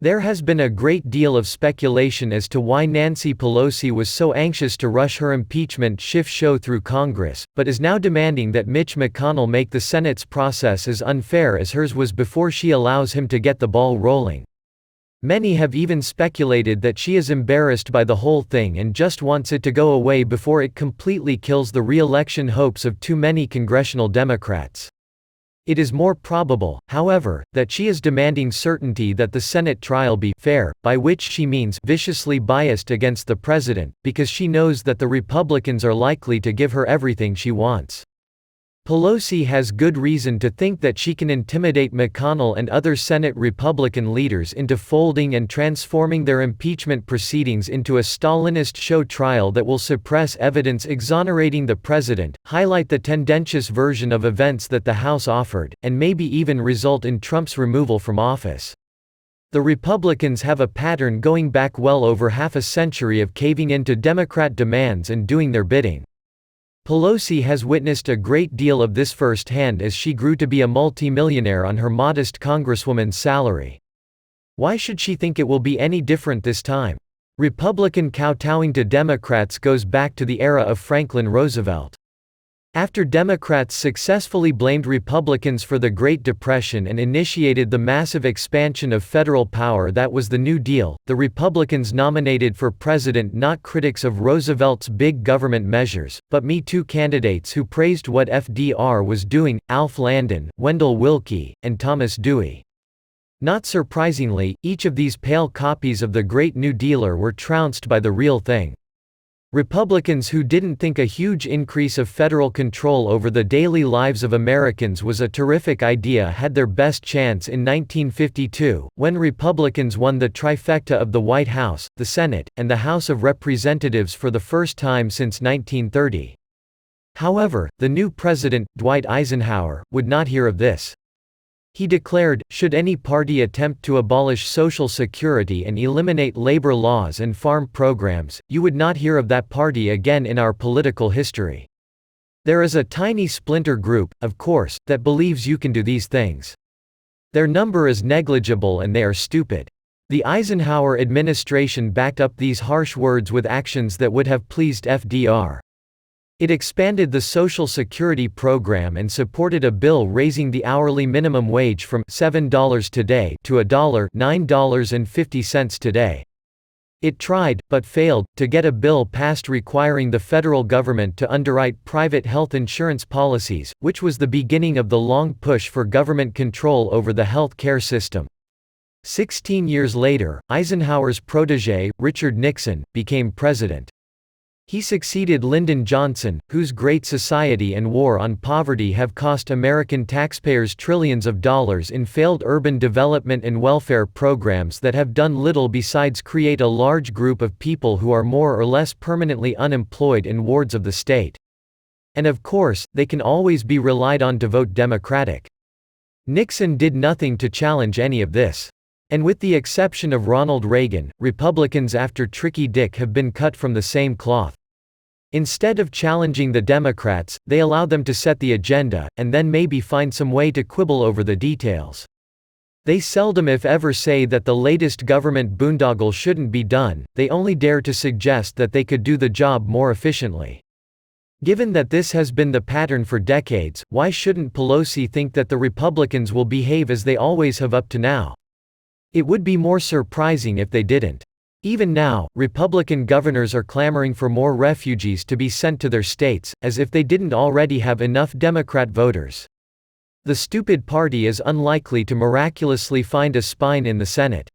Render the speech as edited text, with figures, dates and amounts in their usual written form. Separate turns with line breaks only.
There has been a great deal of speculation as to why Nancy Pelosi was so anxious to rush her impeachment show through Congress, but is now demanding that Mitch McConnell make the Senate's process as unfair as hers was before she allows him to get the ball rolling. Many have even speculated that she is embarrassed by the whole thing and just wants it to go away before it completely kills the re-election hopes of too many congressional Democrats. It is more probable, however, that she is demanding certainty that the Senate trial be fair, by which she means viciously biased against the president, because she knows that the Republicans are likely to give her everything she wants. Pelosi has good reason to think that she can intimidate McConnell and other Senate Republican leaders into folding and transforming their impeachment proceedings into a Stalinist show trial that will suppress evidence exonerating the president, highlight the tendentious version of events that the House offered, and maybe even result in Trump's removal from office. The Republicans have a pattern going back well over half a century of caving into Democrat demands and doing their bidding. Pelosi has witnessed a great deal of this firsthand as she grew to be a multimillionaire on her modest congresswoman's salary. Why should she think it will be any different this time? Republican kowtowing to Democrats goes back to the era of Franklin Roosevelt. After Democrats successfully blamed Republicans for the Great Depression and initiated the massive expansion of federal power that was the New Deal, the Republicans nominated for president not critics of Roosevelt's big government measures, but Me Too candidates who praised what FDR was doing: Alf Landon, Wendell Willkie, and Thomas Dewey. Not surprisingly, each of these pale copies of the Great New Dealer were trounced by the real thing. Republicans who didn't think a huge increase of federal control over the daily lives of Americans was a terrific idea had their best chance in 1952, when Republicans won the trifecta of the White House, the Senate, and the House of Representatives for the first time since 1930. However, the new president, Dwight Eisenhower, would not hear of this. He declared, should any party attempt to abolish Social Security and eliminate labor laws and farm programs, you would not hear of that party again in our political history. There is a tiny splinter group, of course, that believes you can do these things. Their number is negligible and they are stupid. The Eisenhower administration backed up these harsh words with actions that would have pleased FDR. It expanded the Social Security program and supported a bill raising the hourly minimum wage from $7 today to $9.50 today. It tried, but failed, to get a bill passed requiring the federal government to underwrite private health insurance policies, which was the beginning of the long push for government control over the health care system. 16 years later, Eisenhower's protégé, Richard Nixon, became president. He succeeded Lyndon Johnson, whose Great Society and War on Poverty have cost American taxpayers trillions of dollars in failed urban development and welfare programs that have done little besides create a large group of people who are more or less permanently unemployed in wards of the state. And of course, they can always be relied on to vote Democratic. Nixon did nothing to challenge any of this. And with the exception of Ronald Reagan, Republicans after Tricky Dick have been cut from the same cloth. Instead of challenging the Democrats, they allow them to set the agenda, and then maybe find some way to quibble over the details. They seldom if ever say that the latest government boondoggle shouldn't be done, they only dare to suggest that they could do the job more efficiently. Given that this has been the pattern for decades, why shouldn't Pelosi think that the Republicans will behave as they always have up to now? It would be more surprising if they didn't. Even now, Republican governors are clamoring for more refugees to be sent to their states, as if they didn't already have enough Democrat voters. The stupid party is unlikely to miraculously find a spine in the Senate.